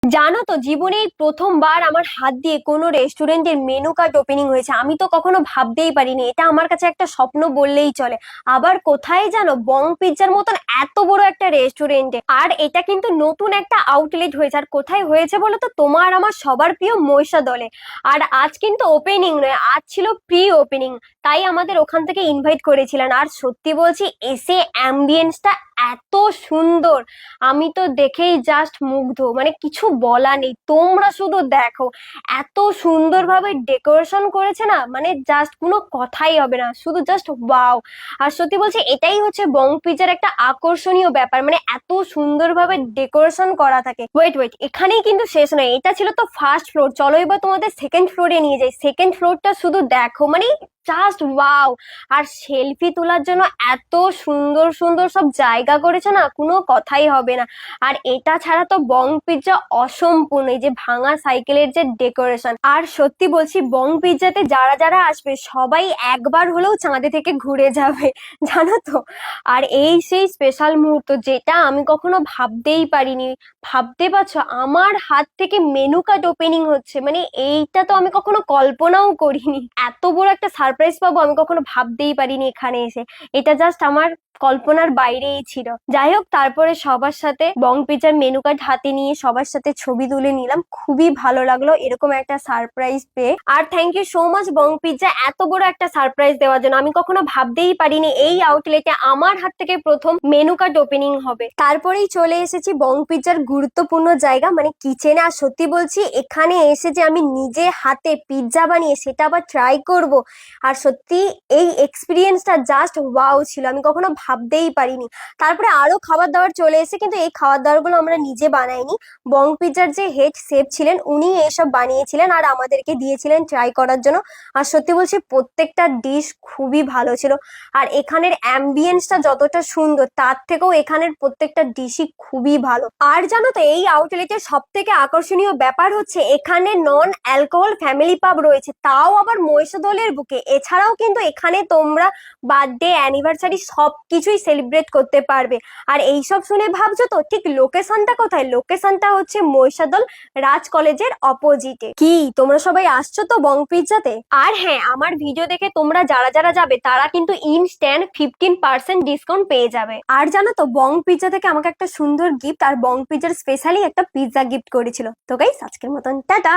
জানো তো, জীবনে এই প্রথমবার আমার হাত দিয়ে কোনো রেস্টুরেন্টের মেনু কার্ড ওপেনিং হয়েছে। আমি তো কখনো ভাবতেই পারিনি, এটা আমার কাছে একটা স্বপ্ন বললেই চলে। আবার কোথায় জানো, বং পিৎজার মতন এত বড় একটা রেস্টুরেন্টে। আর এটা কিন্তু নতুন একটা আউটলেট হয়েছে। আর কোথায় হয়েছে বলো তো, তোমার আমার সবার প্রিয় মহিষাদলে। আর আজ কিন্তু ওপেনিং নয়, আজ ছিল প্রি ওপেনিং। তাই আমাদের ওখান থেকে ইনভাইট করেছিলেন। আর সত্যি বলছি, এসে অ্যাম্বিয়েন্সটা এত সুন্দর, আমি তো দেখেই জাস্ট মুগ্ধ, মানে কিছু বলা নেই। তোমরা শুধু দেখো, এত সুন্দরভাবে ডেকোরেশন করেছে না, মানে জাস্ট কোনো কথাই হবে না, শুধু জাস্ট ওয়াও। আর সত্যি বলছি, এটাই হচ্ছে বং পিজার একটা আকর্ষণীয় ব্যাপার, মানে এত সুন্দরভাবে ডেকোরেশন করা থাকে। ওয়েট ওয়েট, এখানেই কিন্তু শেষ নয়, এটা ছিল তো ফার্স্ট ফ্লোর। চলো এবার তোমাদের সেকেন্ড ফ্লোরে নিয়ে যাই। সেকেন্ড ফ্লোরটা শুধু দেখো, মানে জাস্ট ওয়াও। আর সেলফি তোলার জন্য এত সুন্দর সুন্দর সব জায়গা করেছে না, কোনো কথাই হবে না। আর এটা ছাড়া তো বং পিৎজা অসম্পূর্ণ, এই যে ভাঙা সাইকেলের যে ডেকোরেশন। আর সত্যি বলছি, বং পিৎজাতে যারা যারা আসবে সবাই একবার হলেও চাঁদে থেকে ঘুরে যাবে, জানো তো। আর এই সেই স্পেশাল মুহূর্ত, যেটা আমি কখনো ভাবতেই পারিনি। ভাবতে পারছো, আমার হাত থেকে মেনু কার্ড ওপেনিং হচ্ছে, মানে এইটা তো আমি কখনো কল্পনাও করিনি। এত বড় একটা সারপ্রাইজ পাবো আমি কখনো ভাবতেই পারিনি এখানে এসে। এটা জাস্ট আমার কল্পনার বাইরেই ছিল। যাই হোক, তারপরে সবার সাথে বং পিজার মেনু কার্ড হাতে নিয়ে সবার সাথে ছবি তুলে নিলাম। খুবই ভালো লাগলো এরকম একটা সারপ্রাইজ পেয়ে। আর thank you so much Bong pizza, এত বড় একটা সারপ্রাইজ দেওয়ার জন্য। আমি কখনো ভাবতেই পারিনি এই আউটলেটে আমার হাত থেকে প্রথম মেনু কার্ড ওপেনিং হবে। তারপরেই চলে এসেছি বং পিজ্জার গুরুত্বপূর্ণ জায়গা, মানে কিচেনে। আর সত্যি বলছি, এখানে এসে যে আমি নিজে হাতে পিৎজা বানিয়ে সেটা আবার ট্রাই করব, আর সত্যি এই এক্সপিরিয়েন্সটা জাস্ট ওয়াও ছিল, আমি কখনো ভাবতেই পারিনি। তারপরে আরো খাবার দাবার চলে এসেছে, কিন্তু এই খাবার দাবারগুলো আমরা নিজে বানাইনি। বং পিৎজার যে হেড শেফ ছিলেন উনি এসব বানিয়েছিলেন আর আমাদেরকে দিয়েছিলেন ট্রাই করার জন্য। আর সত্যি বলছি, প্রত্যেকটা ডিশ খুবই ভালো ছিল। আর এখানের অ্যাম্বিয়েন্সটা যতটা সুন্দর, তার থেকেও এখানের প্রত্যেকটা ডিশই খুবই ভালো। আর জানো তো, এই আউটলেটের সব থেকে আকর্ষণীয় ব্যাপার হচ্ছে এখানে নন অ্যালকোহল ফ্যামিলি পাব রয়েছে, তাও আবার মহিষাদলের বুকে। এছাড়াও কিন্তু এখানে তোমরা বার্থডে, অ্যানিভার্সারি সবকিছুই সেলিব্রেট করতে পারবে। আর এইসব শুনে ভাবছো তো, ঠিক লোকেশনটা কোথায়? লোকেশনটা হচ্ছে মহিষাদল রাজ কলেজের অপোজিটে। কি তোমরা সবাই আসছো তো বং পিৎজাতে? আর হ্যাঁ, আমার ভিডিও দেখে তোমরা যারা যারা যাবে তারা কিন্তু ইনস্ট্যান্ট 15% ডিসকাউন্ট পেয়ে যাবে। আর জানো তো, বং পিৎজা থেকে আমাকে একটা সুন্দর গিফট, আর বং পিৎজার স্পেশালি একটা পিৎজা গিফট করেছিল। তো গাইস, আজকের মতন টাটা।